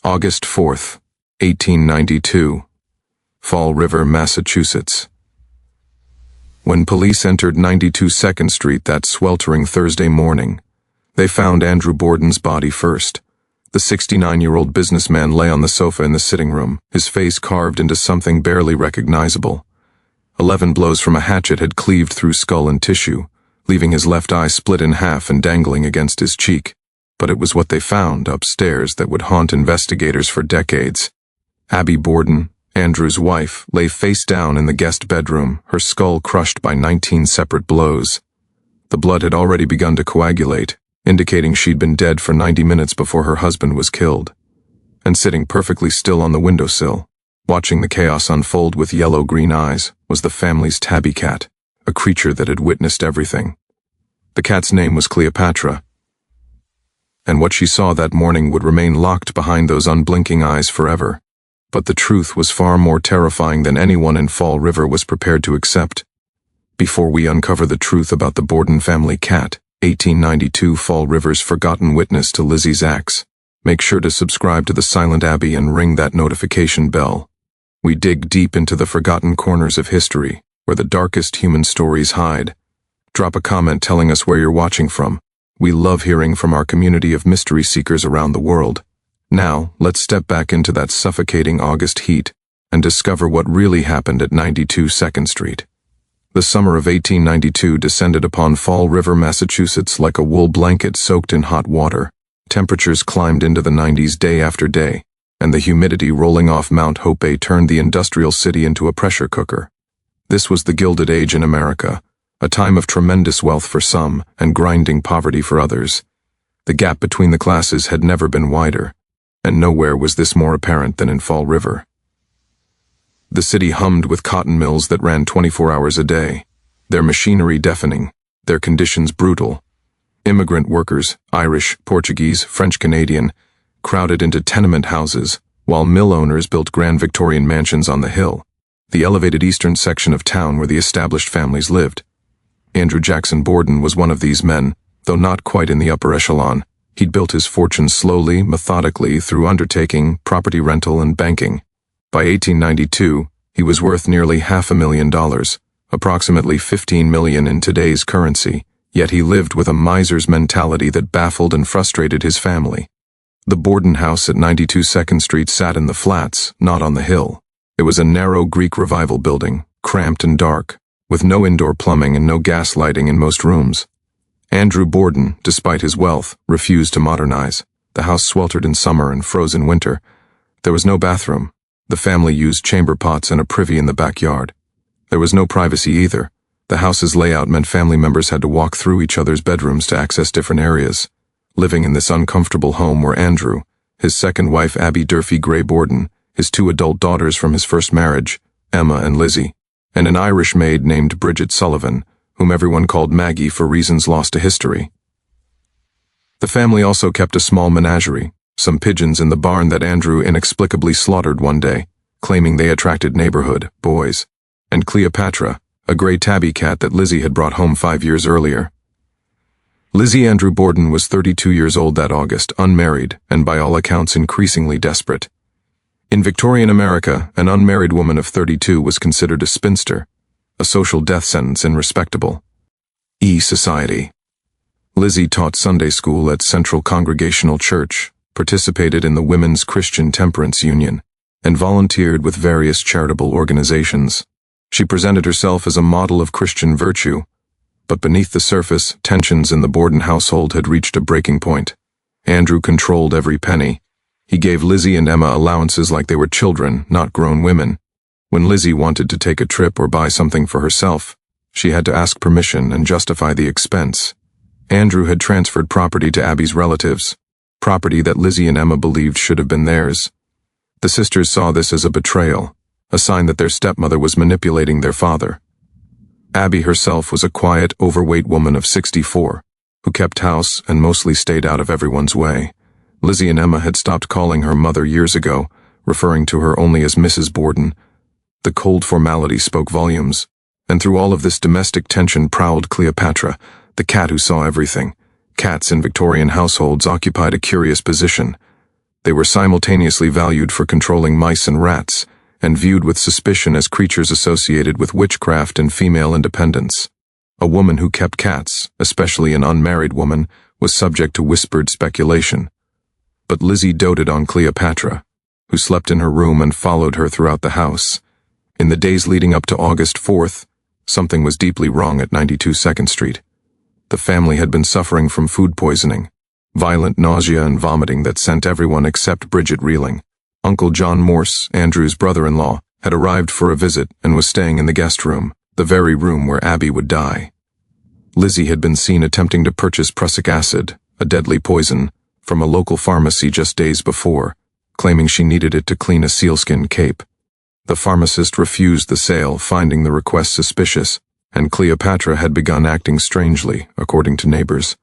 August 4th, 1892. Fall River, Massachusetts. When police entered 92 2nd Street that sweltering Thursday morning, they found Andrew Borden's body first. The 69-year-old businessman lay on the sofa in the sitting room, his face carved into something barely recognizable. 11 blows from a hatchet had cleaved through skull and tissue, leaving his left eye split in half and dangling against his cheek. But it was what they found upstairs that would haunt investigators for decades. Abby Borden, Andrew's wife, lay face down in the guest bedroom, her skull crushed by 19 separate blows. The blood had already begun to coagulate, indicating she'd been dead for 90 minutes before her husband was killed. And sitting perfectly still on the windowsill, watching the chaos unfold with yellow-green eyes, was the family's tabby cat, a creature that had witnessed everything. The cat's name was Cleopatra, and what she saw that morning would remain locked behind those unblinking eyes forever. But the truth was far more terrifying than anyone in Fall River was prepared to accept. Before we uncover the truth about the Borden family cat, 1892 Fall River's forgotten witness to Lizzie's acts, make sure to subscribe to the Silent Abbey and ring that notification bell. We dig deep into the forgotten corners of history, where the darkest human stories hide. Drop a comment telling us where you're watching from. We love hearing from our community of mystery seekers around the world. Now, let's step back into that suffocating August heat and discover what really happened at 92 2nd Street. The summer of 1892 descended upon Fall River, Massachusetts like a wool blanket soaked in hot water. Temperatures climbed into the 90s day after day, and the humidity rolling off Mount Hope turned the industrial city into a pressure cooker. This was the Gilded Age in America, a time of tremendous wealth for some and grinding poverty for others. The gap between the classes had never been wider, and nowhere was this more apparent than in Fall River. The city hummed with cotton mills that ran 24 hours a day, their machinery deafening, their conditions brutal. Immigrant workers, Irish, Portuguese, French-Canadian, crowded into tenement houses, while mill owners built grand Victorian mansions on the hill, the elevated eastern section of town where the established families lived. Andrew Jackson Borden was one of these men, though not quite in the upper echelon. He'd built his fortune slowly, methodically, through undertaking, property rental, and banking. By 1892, he was worth nearly $500,000, approximately $15 million in today's currency, yet he lived with a miser's mentality that baffled and frustrated his family. The Borden house at 92 2nd Street sat in the flats, not on the hill. It was a narrow Greek Revival building, cramped and dark, with no indoor plumbing and no gas lighting in most rooms. Andrew Borden, despite his wealth, refused to modernize. The house sweltered in summer and froze in winter. There was no bathroom. The family used chamber pots and a privy in the backyard. There was no privacy either. The house's layout meant family members had to walk through each other's bedrooms to access different areas. Living in this uncomfortable home were Andrew, his second wife Abby Durfee Gray Borden, his 2 adult daughters from his first marriage, Emma and Lizzie, and an Irish maid named Bridget Sullivan, whom everyone called Maggie for reasons lost to history. The family also kept a small menagerie, some pigeons in the barn that Andrew inexplicably slaughtered one day, claiming they attracted neighborhood boys, and Cleopatra, a gray tabby cat that Lizzie had brought home 5 years earlier. Lizzie Andrew Borden was 32 years old that August, unmarried, and by all accounts increasingly desperate. In Victorian America, an unmarried woman of 32 was considered a spinster, a social death sentence in respectable society. Lizzie taught Sunday school at Central Congregational Church, participated in the Women's Christian Temperance Union, and volunteered with various charitable organizations. She presented herself as a model of Christian virtue, but beneath the surface, tensions in the Borden household had reached a breaking point. Andrew controlled every penny. He gave Lizzie and Emma allowances like they were children, not grown women. When Lizzie wanted to take a trip or buy something for herself, she had to ask permission and justify the expense. Andrew had transferred property to Abby's relatives, property that Lizzie and Emma believed should have been theirs. The sisters saw this as a betrayal, a sign that their stepmother was manipulating their father. Abby herself was a quiet, overweight woman of 64, who kept house and mostly stayed out of everyone's way. Lizzie and Emma had stopped calling her mother years ago, referring to her only as Mrs. Borden. The cold formality spoke volumes, and through all of this domestic tension prowled Cleopatra, the cat who saw everything. Cats in Victorian households occupied a curious position. They were simultaneously valued for controlling mice and rats, and viewed with suspicion as creatures associated with witchcraft and female independence. A woman who kept cats, especially an unmarried woman, was subject to whispered speculation. But Lizzie doted on Cleopatra, who slept in her room and followed her throughout the house. In the days leading up to August 4th, something was deeply wrong at 92 2nd Street. The family had been suffering from food poisoning, violent nausea and vomiting that sent everyone except Bridget reeling. Uncle John Morse, Andrew's brother-in-law, had arrived for a visit and was staying in the guest room, the very room where Abby would die. Lizzie had been seen attempting to purchase prussic acid, a deadly poison, from a local pharmacy just days before, claiming she needed it to clean a sealskin cape. The pharmacist refused the sale, finding the request suspicious, and Cleopatra had begun acting strangely, according to neighbors.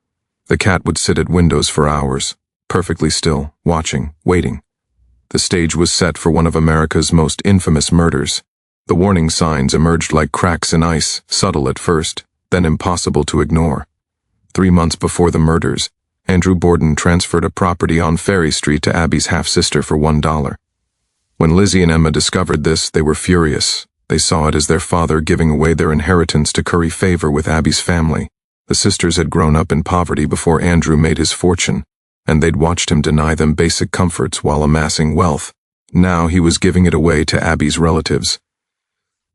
The cat would sit at windows for hours, perfectly still, watching, waiting. The stage was set for one of America's most infamous murders. The warning signs emerged like cracks in ice, subtle at first, then impossible to ignore. 3 months before the murders, Andrew Borden transferred a property on Ferry Street to Abby's half-sister for $1. When Lizzie and Emma discovered this, they were furious. They saw it as their father giving away their inheritance to curry favor with Abby's family. The sisters had grown up in poverty before Andrew made his fortune, and they'd watched him deny them basic comforts while amassing wealth. Now he was giving it away to Abby's relatives.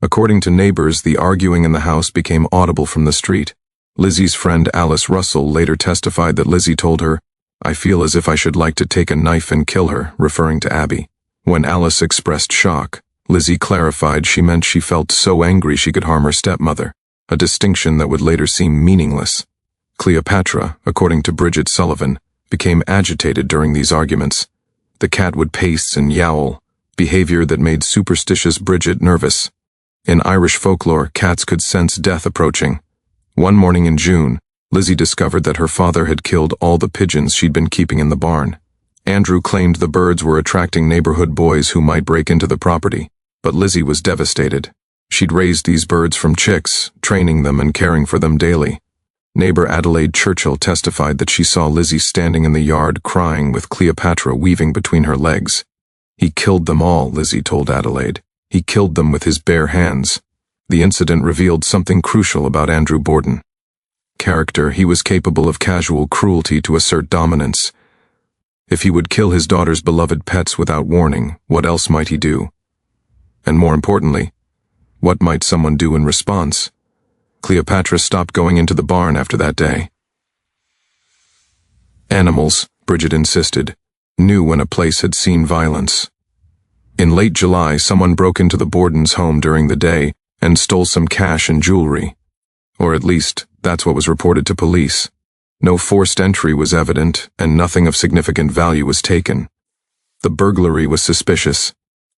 According to neighbors, the arguing in the house became audible from the street. Lizzie's friend Alice Russell later testified that Lizzie told her, "I feel as if I should like to take a knife and kill her," referring to Abby. When Alice expressed shock, Lizzie clarified she meant she felt so angry she could harm her stepmother, a distinction that would later seem meaningless. Cleopatra, according to Bridget Sullivan, became agitated during these arguments. The cat would pace and yowl, behavior that made superstitious Bridget nervous. In Irish folklore, cats could sense death approaching. One morning in June, Lizzie discovered that her father had killed all the pigeons she'd been keeping in the barn. Andrew claimed the birds were attracting neighborhood boys who might break into the property, but Lizzie was devastated. She'd raised these birds from chicks, training them and caring for them daily. Neighbor Adelaide Churchill testified that she saw Lizzie standing in the yard crying with Cleopatra weaving between her legs. "He killed them all," Lizzie told Adelaide. "He killed them with his bare hands." The incident revealed something crucial about Andrew Borden. Character: he was capable of casual cruelty to assert dominance. If he would kill his daughter's beloved pets without warning, what else might he do? And more importantly, what might someone do in response? Cleopatra stopped going into the barn after that day. Animals, Bridget insisted, knew when a place had seen violence. In late July, someone broke into the Bordens' home during the day and stole some cash and jewelry. Or at least, that's what was reported to police. No forced entry was evident, and nothing of significant value was taken. The burglary was suspicious,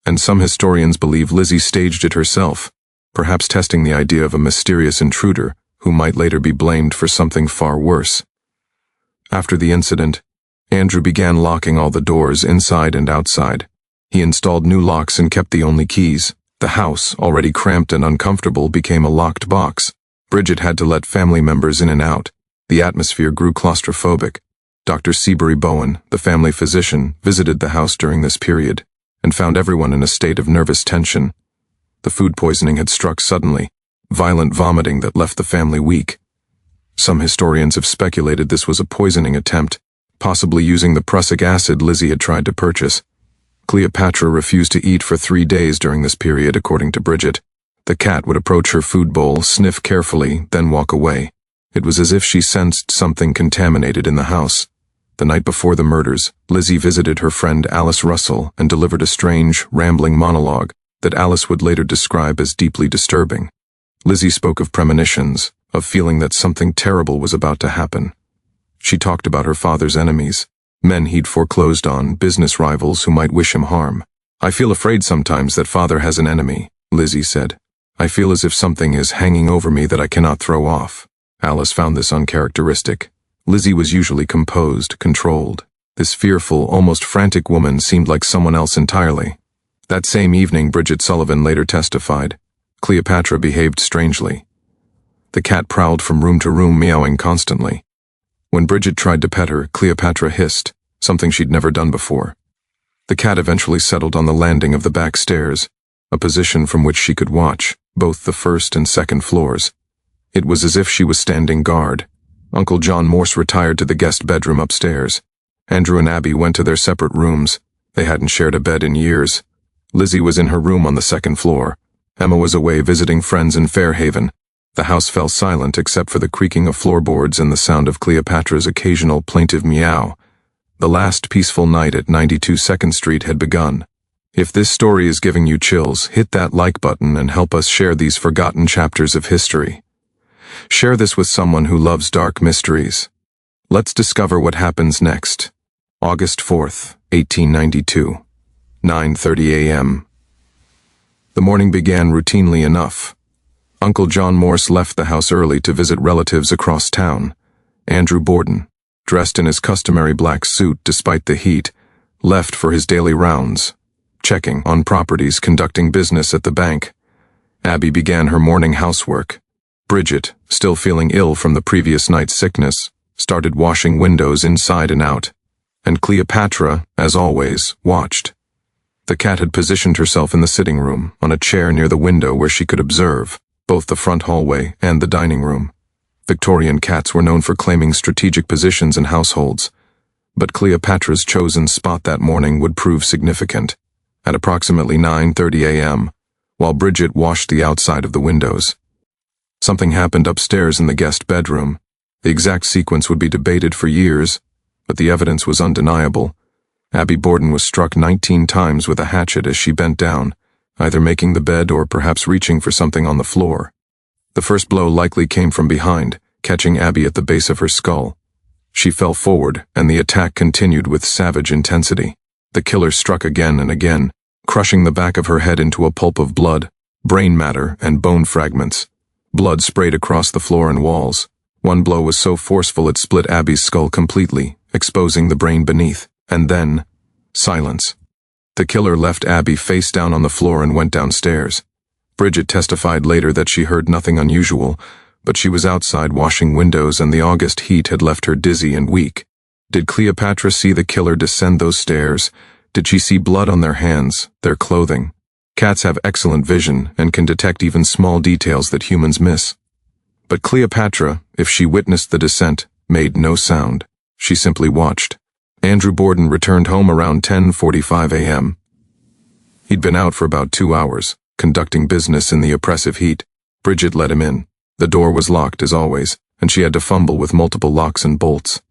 and some historians believe Lizzie staged it herself, perhaps testing the idea of a mysterious intruder who might later be blamed for something far worse. After the incident, Andrew began locking all the doors inside and outside. He installed new locks and kept the only keys. The house, already cramped and uncomfortable, became a locked box. Bridget had to let family members in and out. The atmosphere grew claustrophobic. Dr. Seabury Bowen, the family physician, visited the house during this period and found everyone in a state of nervous tension. The food poisoning had struck suddenly, violent vomiting that left the family weak. Some historians have speculated this was a poisoning attempt, possibly using the prussic acid Lizzie had tried to purchase. Cleopatra refused to eat for 3 days during this period, according to Bridget. The cat would approach her food bowl, sniff carefully, then walk away. It was as if she sensed something contaminated in the house. The night before the murders, Lizzie visited her friend Alice Russell and delivered a strange, rambling monologue that Alice would later describe as deeply disturbing. Lizzie spoke of premonitions, of feeling that something terrible was about to happen. She talked about her father's enemies, men he'd foreclosed on, business rivals who might wish him harm. "I feel afraid sometimes that father has an enemy," Lizzie said. "I feel as if something is hanging over me that I cannot throw off." Alice found this uncharacteristic. Lizzie was usually composed, controlled. This fearful, almost frantic woman seemed like someone else entirely. That same evening, Bridget Sullivan later testified, Cleopatra behaved strangely. The cat prowled from room to room, meowing constantly. When Bridget tried to pet her, Cleopatra hissed, something she'd never done before. The cat eventually settled on the landing of the back stairs, a position from which she could watch both the first and second floors. It was as if she was standing guard. Uncle John Morse retired to the guest bedroom upstairs. Andrew and Abby went to their separate rooms. They hadn't shared a bed in years. Lizzie was in her room on the second floor. Emma was away visiting friends in Fairhaven. The house fell silent except for the creaking of floorboards and the sound of Cleopatra's occasional plaintive meow. The last peaceful night at 92 2nd Street had begun. If this story is giving you chills, hit that like button and help us share these forgotten chapters of history. Share this with someone who loves dark mysteries. Let's discover what happens next. August 4th, 1892. 9:30 a.m. The morning began routinely enough. Uncle John Morse left the house early to visit relatives across town. Andrew Borden, dressed in his customary black suit despite the heat, left for his daily rounds, checking on properties, conducting business at the bank. Abby began her morning housework. Bridget, still feeling ill from the previous night's sickness, started washing windows inside and out. And Cleopatra, as always, watched. The cat had positioned herself in the sitting room, on a chair near the window where she could observe both the front hallway and the dining room. Victorian cats were known for claiming strategic positions in households, but Cleopatra's chosen spot that morning would prove significant. At approximately 9:30 a.m., while Bridget washed the outside of the windows, something happened upstairs in the guest bedroom. The exact sequence would be debated for years, but the evidence was undeniable. Abby Borden was struck 19 times with a hatchet as she bent down, either making the bed or perhaps reaching for something on the floor. The first blow likely came from behind, catching Abby at the base of her skull. She fell forward, and the attack continued with savage intensity. The killer struck again and again, crushing the back of her head into a pulp of blood, brain matter, and bone fragments. Blood sprayed across the floor and walls. One blow was so forceful it split Abby's skull completely, exposing the brain beneath. And then, silence. The killer left Abby face down on the floor and went downstairs. Bridget testified later that she heard nothing unusual, but she was outside washing windows and the August heat had left her dizzy and weak. Did Cleopatra see the killer descend those stairs? Did she see blood on their hands, their clothing? Cats have excellent vision and can detect even small details that humans miss. But Cleopatra, if she witnessed the descent, made no sound. She simply watched. Andrew Borden returned home around 10:45 a.m. He'd been out for about 2 hours, conducting business in the oppressive heat. Bridget let him in. The door was locked as always, and she had to fumble with multiple locks and bolts.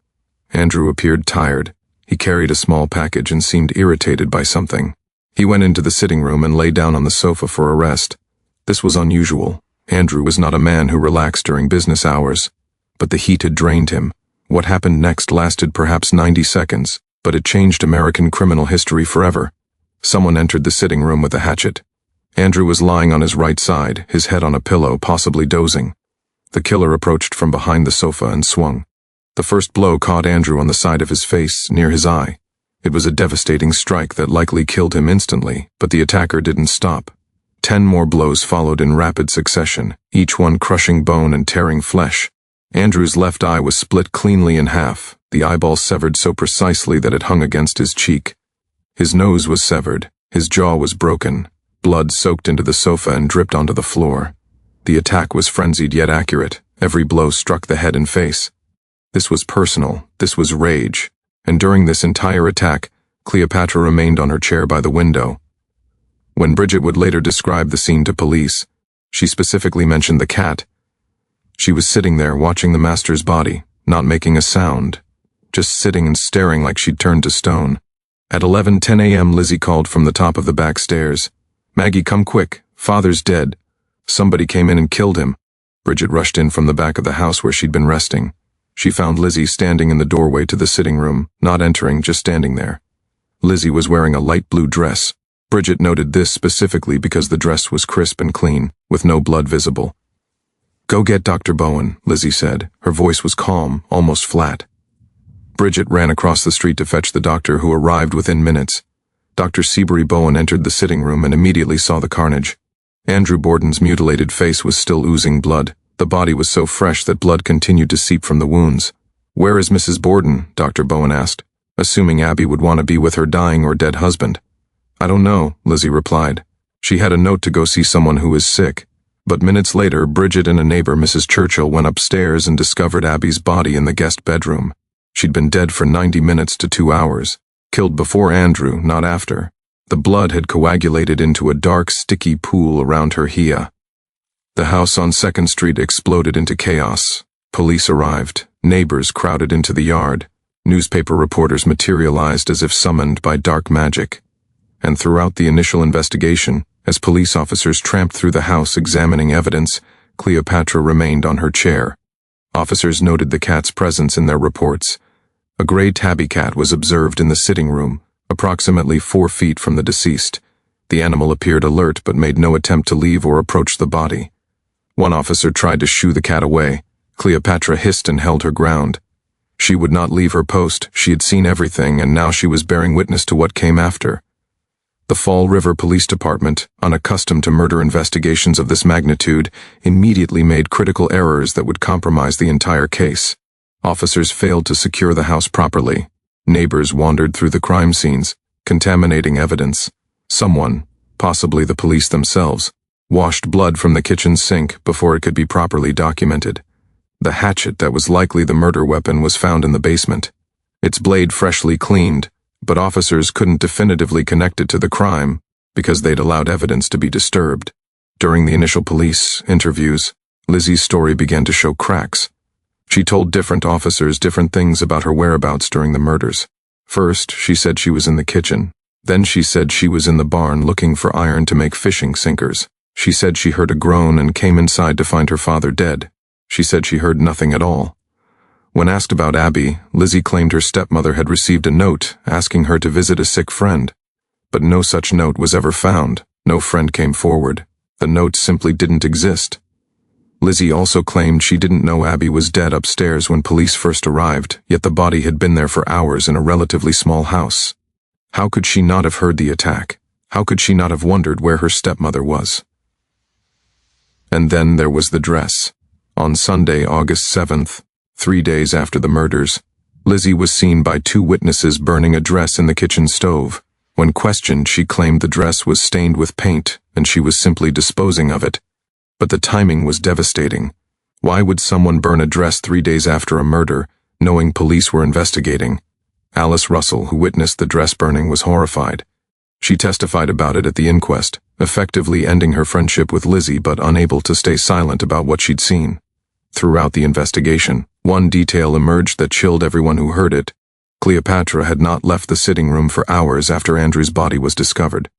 Andrew appeared tired. He carried a small package and seemed irritated by something. He went into the sitting room and lay down on the sofa for a rest. This was unusual. Andrew was not a man who relaxed during business hours, but the heat had drained him. What happened next lasted perhaps 90 seconds, but it changed American criminal history forever. Someone entered the sitting room with a hatchet. Andrew was lying on his right side, his head on a pillow, possibly dozing. The killer approached from behind the sofa and swung. The first blow caught Andrew on the side of his face, near his eye. It was a devastating strike that likely killed him instantly, but the attacker didn't stop. 10 more blows followed in rapid succession, each one crushing bone and tearing flesh. Andrew's left eye was split cleanly in half, the eyeball severed so precisely that it hung against his cheek. His nose was severed, his jaw was broken, blood soaked into the sofa and dripped onto the floor. The attack was frenzied yet accurate. Every blow struck the head and face. This was personal, this was rage, and during this entire attack, Cleopatra remained on her chair by the window. When Bridget would later describe the scene to police, she specifically mentioned the cat. She was sitting there watching the master's body, not making a sound, just sitting and staring like she'd turned to stone. At 11:10 a.m. Lizzie called from the top of the back stairs. "Maggie, come quick, Father's dead. Somebody came in and killed him." Bridget rushed in from the back of the house where she'd been resting. She found Lizzie standing in the doorway to the sitting room, not entering, just standing there. Lizzie was wearing a light blue dress. Bridget noted this specifically because the dress was crisp and clean, with no blood visible. "Go get Dr. Bowen," Lizzie said. Her voice was calm, almost flat. Bridget ran across the street to fetch the doctor, who arrived within minutes. Dr. Seabury Bowen entered the sitting room and immediately saw the carnage. Andrew Borden's mutilated face was still oozing blood. The body was so fresh that blood continued to seep from the wounds. "Where is Mrs. Borden?" Dr. Bowen asked. assuming Abby would want to be with her dying or dead husband. "I don't know," Lizzie replied. She had a note to go see someone who was sick. But minutes later, Bridget and a neighbor, Mrs. Churchill, went upstairs and discovered Abby's body in the guest bedroom. She'd been dead for 90 minutes to 2 hours, killed before Andrew, not after. The blood had coagulated into a dark, sticky pool around her hia. The house on 2nd Street exploded into chaos. Police arrived, neighbors crowded into the yard, newspaper reporters materialized as if summoned by dark magic. And throughout the initial investigation, as police officers tramped through the house examining evidence, Cleopatra remained on her chair. Officers noted the cat's presence in their reports. A gray tabby cat was observed in the sitting room, approximately 4 feet from the deceased. The animal appeared alert but made no attempt to leave or approach the body. One officer tried to shoo the cat away. Cleopatra hissed and held her ground. She would not leave her post. She had seen everything, and now she was bearing witness to what came after. The Fall River Police Department, unaccustomed to murder investigations of this magnitude, immediately made critical errors that would compromise the entire case. Officers failed to secure the house properly. Neighbors wandered through the crime scenes, contaminating evidence. Someone, possibly the police themselves, washed blood from the kitchen sink before it could be properly documented. The hatchet that was likely the murder weapon was found in the basement, its blade freshly cleaned, but officers couldn't definitively connect it to the crime because they'd allowed evidence to be disturbed. During the initial police interviews, Lizzie's story began to show cracks. She told different officers different things about her whereabouts during the murders. First, she said she was in the kitchen. Then she said she was in the barn looking for iron to make fishing sinkers. She said she heard a groan and came inside to find her father dead. She said she heard nothing at all. When asked about Abby, Lizzie claimed her stepmother had received a note asking her to visit a sick friend. But no such note was ever found. No friend came forward. The note simply didn't exist. Lizzie also claimed she didn't know Abby was dead upstairs when police first arrived, yet the body had been there for hours in a relatively small house. How could she not have heard the attack? How could she not have wondered where her stepmother was? And then there was the dress. On Sunday, August 7th, 3 days after the murders, Lizzie was seen by 2 witnesses burning a dress in the kitchen stove. When questioned, she claimed the dress was stained with paint and she was simply disposing of it. But the timing was devastating. Why would someone burn a dress 3 days after a murder, knowing police were investigating? Alice Russell, who witnessed the dress burning, was horrified. She testified about it at the inquest, effectively ending her friendship with Lizzie but unable to stay silent about what she'd seen. Throughout the investigation, one detail emerged that chilled everyone who heard it. Cleopatra had not left the sitting room for hours after Andrew's body was discovered.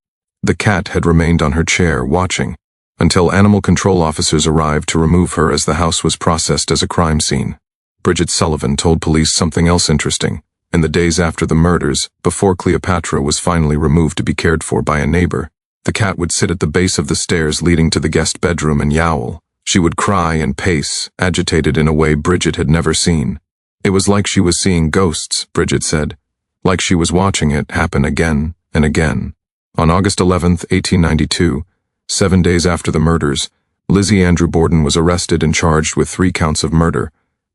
The cat had remained on her chair, watching, until animal control officers arrived to remove her as the house was processed as a crime scene. Bridget Sullivan told police something else interesting. In the days after the murders, before Cleopatra was finally removed to be cared for by a neighbor, the cat would sit at the base of the stairs leading to the guest bedroom and yowl. She would cry and pace, agitated in a way Bridget had never seen. It was like she was seeing ghosts, Bridget said, like she was watching it happen again and again. On August 11, 1892, 7 days after the murders, Lizzie Andrew Borden was arrested and charged with 3 counts of murder: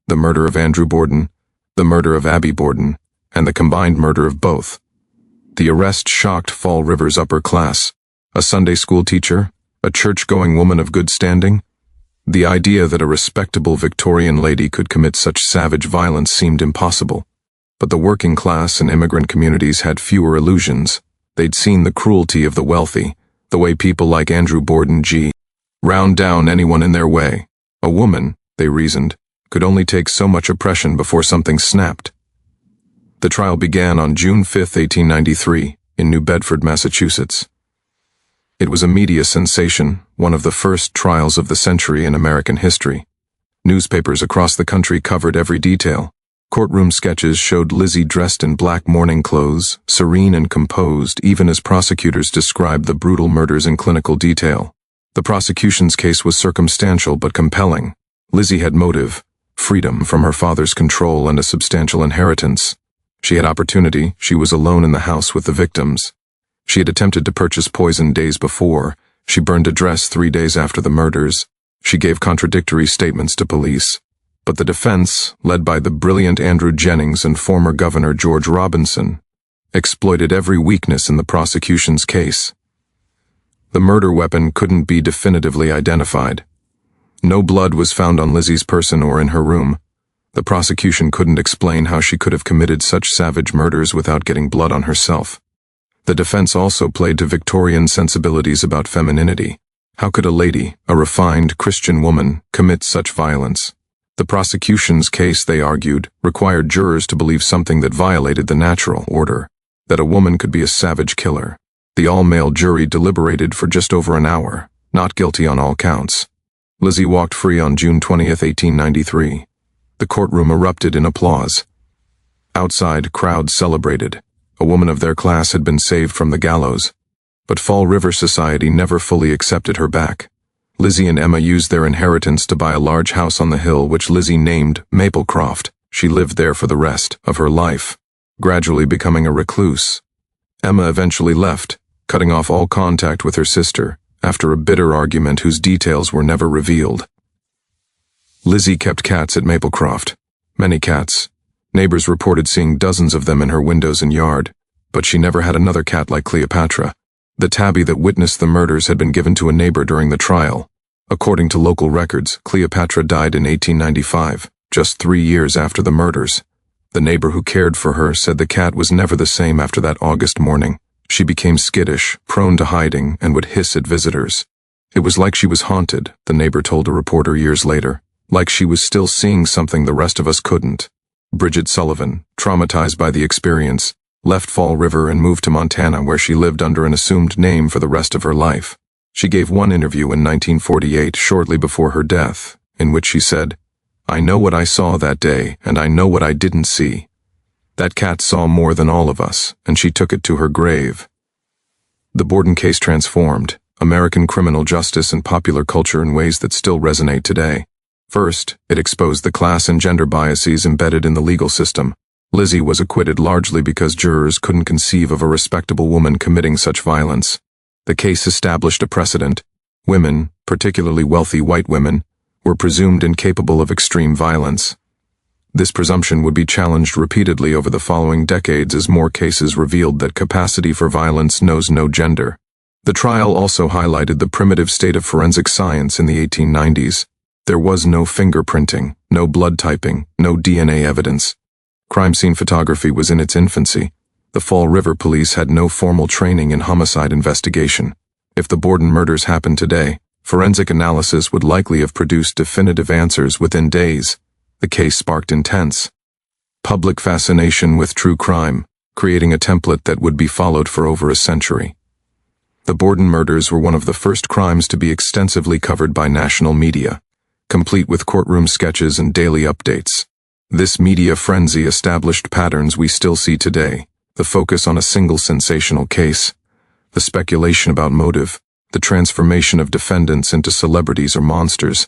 the murder of Andrew Borden, the murder of Abby Borden, and the combined murder of both. The arrest shocked Fall River's upper class. A Sunday school teacher, a church-going woman of good standing. The idea that a respectable Victorian lady could commit such savage violence seemed impossible. But the working class and immigrant communities had fewer illusions. They'd seen the cruelty of the wealthy, the way people like Andrew Borden round down anyone in their way. A woman, they reasoned, could only take so much oppression before something snapped. The trial began on June 5, 1893, in New Bedford, Massachusetts. It was a media sensation, one of the first trials of the century in American history. Newspapers across the country covered every detail. Courtroom sketches showed Lizzie dressed in black mourning clothes, serene and composed, even as prosecutors described the brutal murders in clinical detail. The prosecution's case was circumstantial but compelling. Lizzie had motive, freedom from her father's control and a substantial inheritance. She had opportunity. She was alone in the house with the victims. She had attempted to purchase poison days before. She burned a dress 3 days after the murders. She gave contradictory statements to police. But the defense, led by the brilliant Andrew Jennings and former Governor George Robinson, exploited every weakness in the prosecution's case. The murder weapon couldn't be definitively identified. No blood was found on Lizzie's person or in her room. The prosecution couldn't explain how she could have committed such savage murders without getting blood on herself. The defense also played to Victorian sensibilities about femininity. How could a lady, a refined Christian woman, commit such violence? The prosecution's case, they argued, required jurors to believe something that violated the natural order, that a woman could be a savage killer. The all-male jury deliberated for just over an hour, not guilty on all counts. Lizzie walked free on June 20, 1893. The courtroom erupted in applause. Outside, crowds celebrated. A woman of their class had been saved from the gallows. But Fall River society never fully accepted her back. Lizzie and Emma used their inheritance to buy a large house on the hill which Lizzie named Maplecroft. She lived there for the rest of her life, gradually becoming a recluse. Emma eventually left, cutting off all contact with her sister, after a bitter argument whose details were never revealed. Lizzie kept cats at Maplecroft. Many cats. Neighbors reported seeing dozens of them in her windows and yard, but she never had another cat like Cleopatra. The tabby that witnessed the murders had been given to a neighbor during the trial. According to local records, Cleopatra died in 1895, just 3 years after the murders. The neighbor who cared for her said the cat was never the same after that August morning. She became skittish, prone to hiding, and would hiss at visitors. It was like she was haunted, the neighbor told a reporter years later, like she was still seeing something the rest of us couldn't. Bridget Sullivan, traumatized by the experience, left Fall River and moved to Montana, where she lived under an assumed name for the rest of her life. She gave one interview in 1948, shortly before her death, in which she said, "I know what I saw that day, and I know what I didn't see. That cat saw more than all of us, and she took it to her grave." The Borden case transformed American criminal justice and popular culture in ways that still resonate today. First, it exposed the class and gender biases embedded in the legal system. Lizzie was acquitted largely because jurors couldn't conceive of a respectable woman committing such violence. The case established a precedent. Women, particularly wealthy white women, were presumed incapable of extreme violence. This presumption would be challenged repeatedly over the following decades as more cases revealed that capacity for violence knows no gender. The trial also highlighted the primitive state of forensic science in the 1890s. There was no fingerprinting, no blood typing, no DNA evidence. Crime scene photography was in its infancy. The Fall River police had no formal training in homicide investigation. If the Borden murders happened today, forensic analysis would likely have produced definitive answers within days. The case sparked intense public fascination with true crime, creating a template that would be followed for over a century. The Borden murders were one of the first crimes to be extensively covered by national media, complete with courtroom sketches and daily updates. This media frenzy established patterns we still see today: the focus on a single sensational case, the speculation about motive, the transformation of defendants into celebrities or monsters.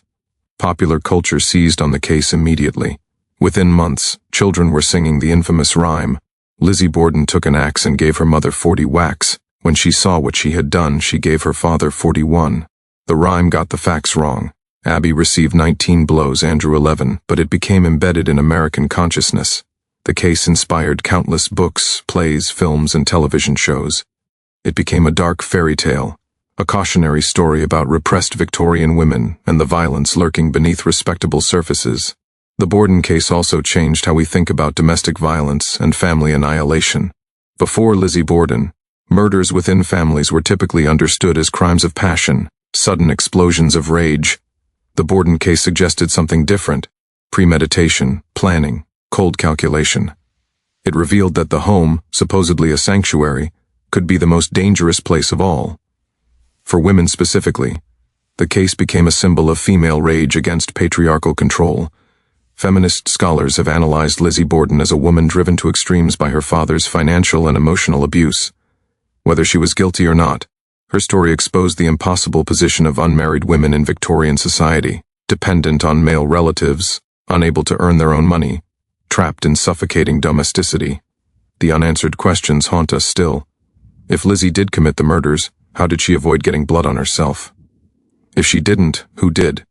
Popular culture seized on the case immediately. Within months, children were singing the infamous rhyme, "Lizzie Borden took an axe and gave her mother 40 whacks. When she saw what she had done, she gave her father 41. The rhyme got the facts wrong. Abby received 19 blows, Andrew 11, but it became embedded in American consciousness. The case inspired countless books, plays, films, and television shows. It became a dark fairy tale, a cautionary story about repressed Victorian women and the violence lurking beneath respectable surfaces. The Borden case also changed how we think about domestic violence and family annihilation. Before Lizzie Borden, murders within families were typically understood as crimes of passion, sudden explosions of rage. The Borden case suggested something different: premeditation, planning, cold calculation. It revealed that the home, supposedly a sanctuary, could be the most dangerous place of all. For women specifically, the case became a symbol of female rage against patriarchal control. Feminist scholars have analyzed Lizzie Borden as a woman driven to extremes by her father's financial and emotional abuse. Whether she was guilty or not, her story exposed the impossible position of unmarried women in Victorian society, dependent on male relatives, unable to earn their own money, trapped in suffocating domesticity. The unanswered questions haunt us still. If Lizzie did commit the murders, how did she avoid getting blood on herself? If she didn't, who did?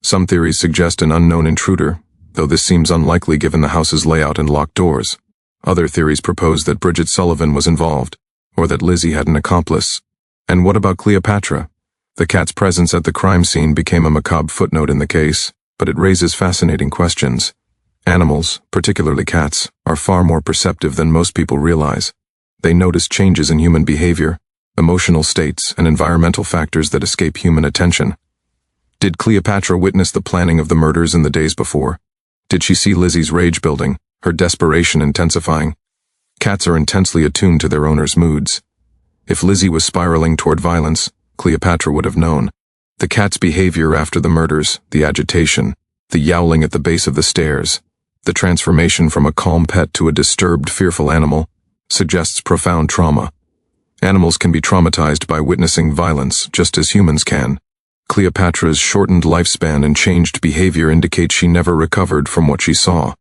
Some theories suggest an unknown intruder, though this seems unlikely given the house's layout and locked doors. Other theories propose that Bridget Sullivan was involved, or that Lizzie had an accomplice. And what about Cleopatra? The cat's presence at the crime scene became a macabre footnote in the case, but it raises fascinating questions. Animals, particularly cats, are far more perceptive than most people realize. They notice changes in human behavior, emotional states, and environmental factors that escape human attention. Did Cleopatra witness the planning of the murders in the days before? Did she see Lizzie's rage building, her desperation intensifying? Cats are intensely attuned to their owners' moods. If Lizzie was spiraling toward violence, Cleopatra would have known. The cat's behavior after the murders, the agitation, the yowling at the base of the stairs, the transformation from a calm pet to a disturbed, fearful animal, suggests profound trauma. Animals can be traumatized by witnessing violence, just as humans can. Cleopatra's shortened lifespan and changed behavior indicate she never recovered from what she saw.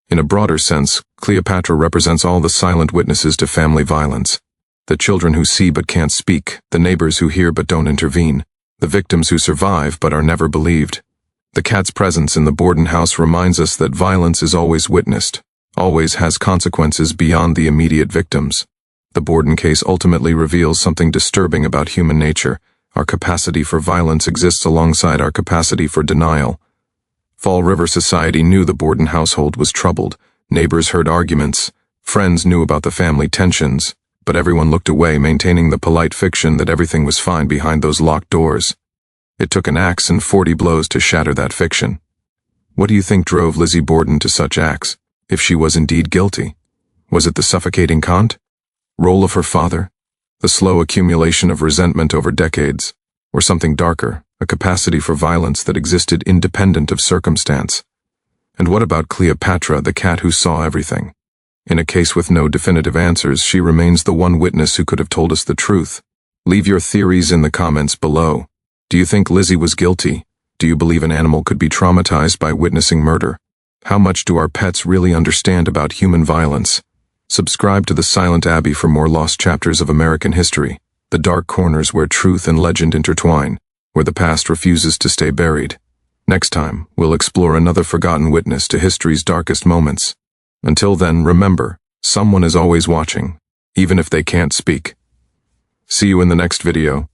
In a broader sense, Cleopatra represents all the silent witnesses to family violence. The children who see but can't speak, the neighbors who hear but don't intervene, the victims who survive but are never believed. The cat's presence in the Borden house reminds us that violence is always witnessed, always has consequences beyond the immediate victims. The Borden case ultimately reveals something disturbing about human nature. Our capacity for violence exists alongside our capacity for denial. Fall River society knew the Borden household was troubled. Neighbors heard arguments. Friends knew about the family tensions. But everyone looked away, maintaining the polite fiction that everything was fine behind those locked doors. It took an axe and 40 blows to shatter that fiction. What do you think drove Lizzie Borden to such acts, if she was indeed guilty? Was it the suffocating role of her father? The slow accumulation of resentment over decades? Or something darker, a capacity for violence that existed independent of circumstance? And what about Cleopatra, the cat who saw everything? In a case with no definitive answers, she remains the one witness who could have told us the truth. Leave your theories in the comments below. Do you think Lizzie was guilty? Do you believe an animal could be traumatized by witnessing murder? How much do our pets really understand about human violence? Subscribe to The Silent Abbey for more lost chapters of American history, the dark corners where truth and legend intertwine, where the past refuses to stay buried. Next time, we'll explore another forgotten witness to history's darkest moments. Until then, remember, someone is always watching, even if they can't speak. See you in the next video.